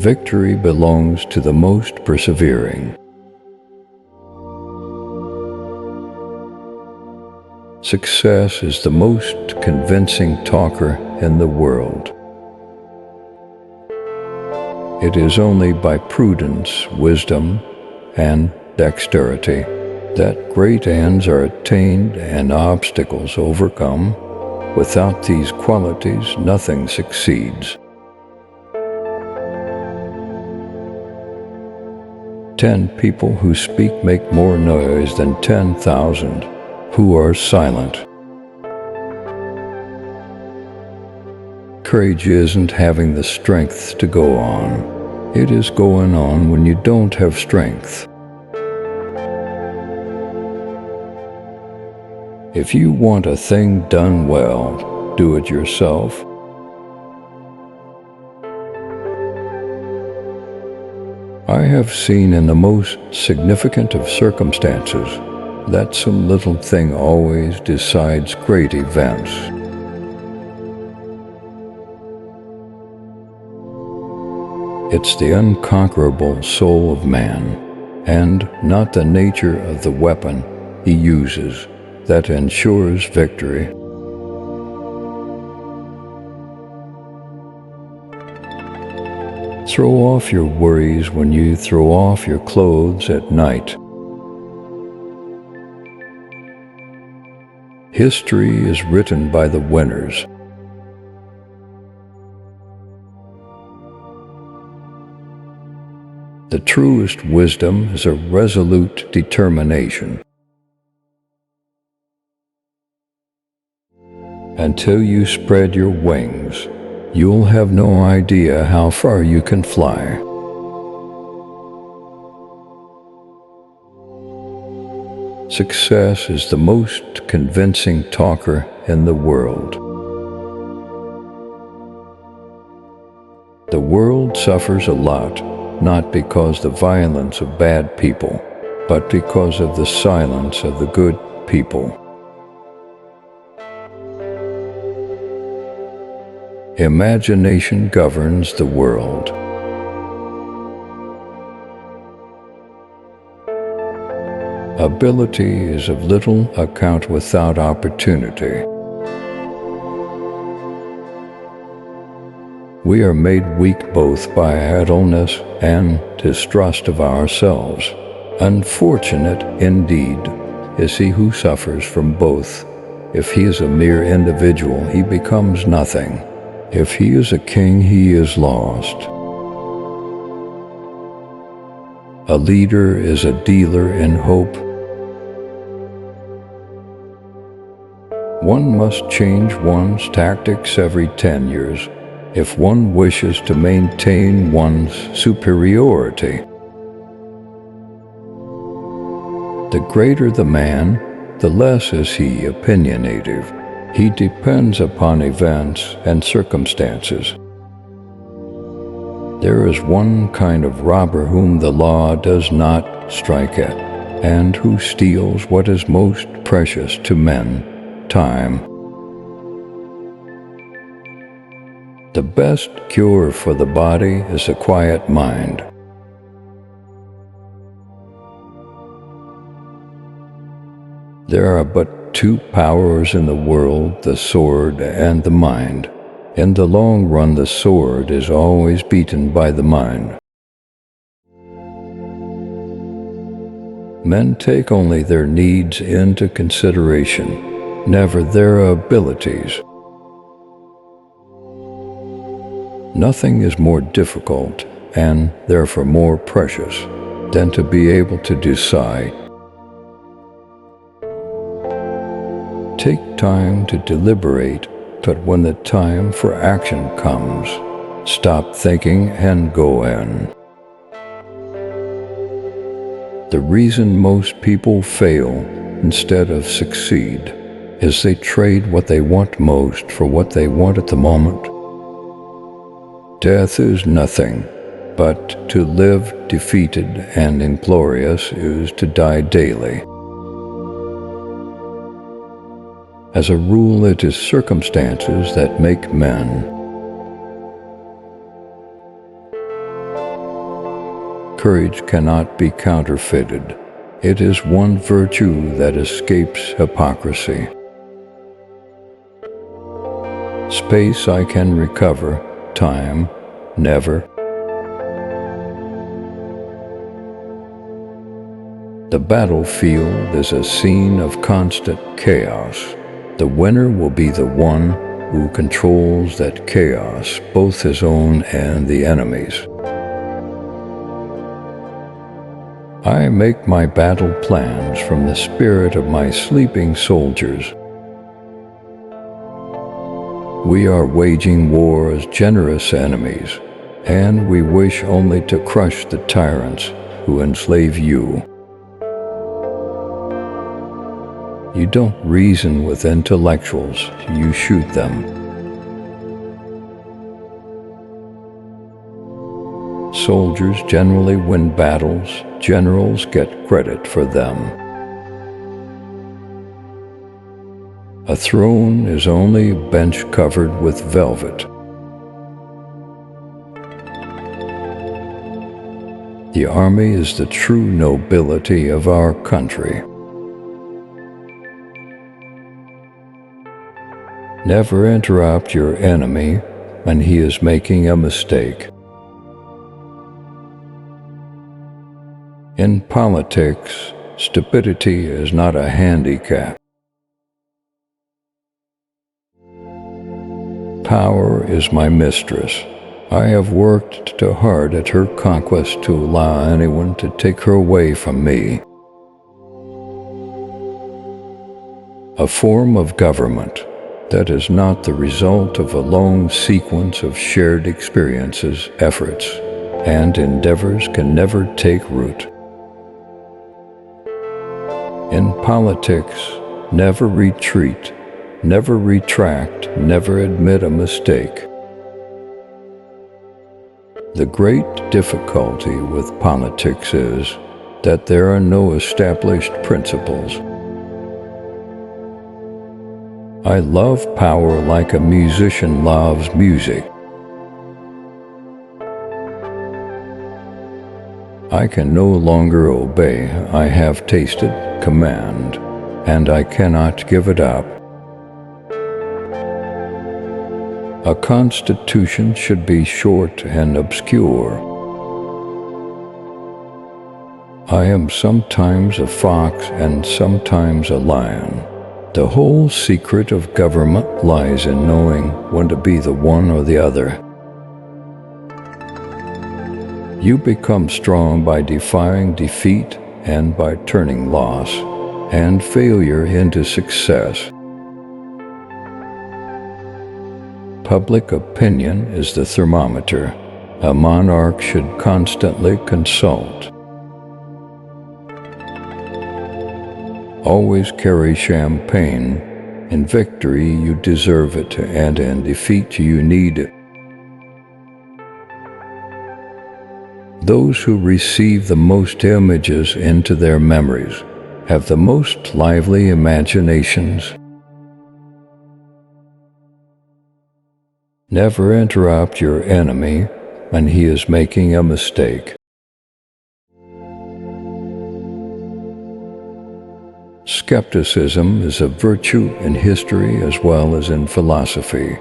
victory belongs to the most persevering. Success is the most convincing talker in the world. It is only by prudence, wisdom, and dexterity that great ends are attained and obstacles overcome. Without these qualities, nothing succeeds. 10 people who speak make more noise than 10,000 who are silent. Courage isn't having the strength to go on. It is going on when you don't have strength. If you want a thing done well, do it yourself. I have seen in the most significant of circumstances that some little thing always decides great events. It's the unconquerable soul of man, and not the nature of the weapon he uses, that ensures victory. Throw off your worries when you throw off your clothes at night. History is written by the winners. The truest wisdom is a resolute determination. Until you spread your wings, you'll have no idea how far you can fly. Success is the most convincing talker in the world. The world suffers a lot, not because of the violence of bad people, but because of the silence of the good people. Imagination governs the world. Ability is of little account without opportunity. We are made weak both by idleness and distrust of ourselves. Unfortunate indeed is he who suffers from both. If he is a mere individual, he becomes nothing. If he is a king, he is lost. A leader is a dealer in hope. One must change one's tactics every 10 years if one wishes to maintain one's superiority. The greater the man, the less is he opinionative. He depends upon events and circumstances. There is one kind of robber whom the law does not strike at, and who steals what is most precious to men, time. The best cure for the body is a quiet mind. There are but 2 powers in the world, the sword and the mind. In the long run, the sword is always beaten by the mind. Men take only their needs into consideration, never their abilities. Nothing is more difficult, and therefore more precious, than to be able to decide. Take time to deliberate, but when the time for action comes, stop thinking and go in. The reason most people fail instead of succeed is they trade what they want most for what they want at the moment. Death is nothing, but to live defeated and inglorious is to die daily. As a rule, it is circumstances that make men. courage cannot be counterfeited. It is one virtue that escapes hypocrisy. Space I can recover, time, never. The battlefield is a scene of constant chaos. The winner will be the one who controls that chaos, both his own and the enemy's. I make my battle plans from the spirit of my sleeping soldiers. We are waging war as generous enemies, and we wish only to crush the tyrants who enslave you. You don't reason with intellectuals, you shoot them. Soldiers generally win battles, generals get credit for them. A throne is only a bench covered with velvet. The army is the true nobility of our country. Never interrupt your enemy when he is making a mistake. In politics, stupidity is not a handicap. Power is my mistress. I have worked too hard at her conquest to allow anyone to take her away from me. A form of government that is not the result of a long sequence of shared experiences, efforts, and endeavors can never take root. In politics, never retreat, never retract, never admit a mistake. The great difficulty with politics is that there are no established principles. I love power like a musician loves music. I can no longer obey. I have tasted command, and I cannot give it up. A constitution should be short and obscure. I am sometimes a fox and sometimes a lion. The whole secret of government lies in knowing when to be the one or the other. You become strong by defying defeat and by turning loss and failure into success. Public opinion is the thermometer. A monarch should constantly consult. Always carry champagne. In victory, you deserve it, and in defeat, you need it. Those who receive the most images into their memories have the most lively imaginations. Never interrupt your enemy when he is making a mistake. Skepticism is a virtue in history as well as in philosophy.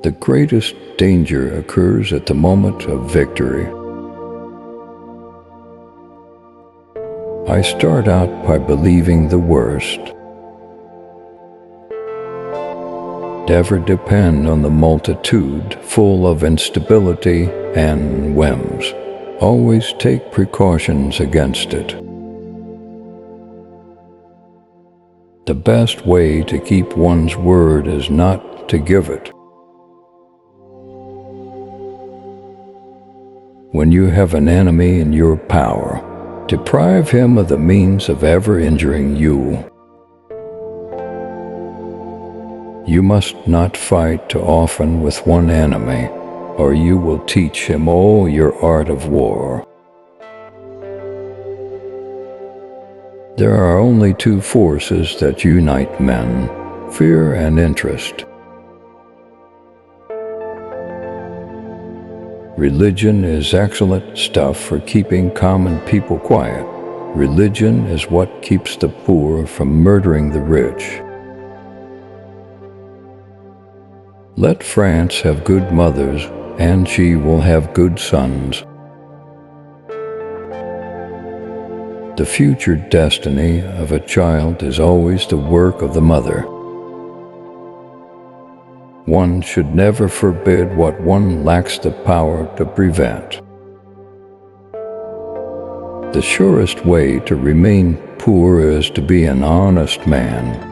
The greatest danger occurs at the moment of victory. I start out by believing the worst. Never depend on the multitude full of instability and whims. Always take precautions against it. The best way to keep one's word is not to give it. When you have an enemy in your power, deprive him of the means of ever injuring you. You must not fight too often with one enemy, or you will teach him all your art of war. There are only two forces that unite men, fear and interest. Religion is excellent stuff for keeping common people quiet. Religion is what keeps the poor from murdering the rich. Let France have good mothers, and she will have good sons. The future destiny of a child is always the work of the mother. One should never forbid what one lacks the power to prevent. The surest way to remain poor is to be an honest man.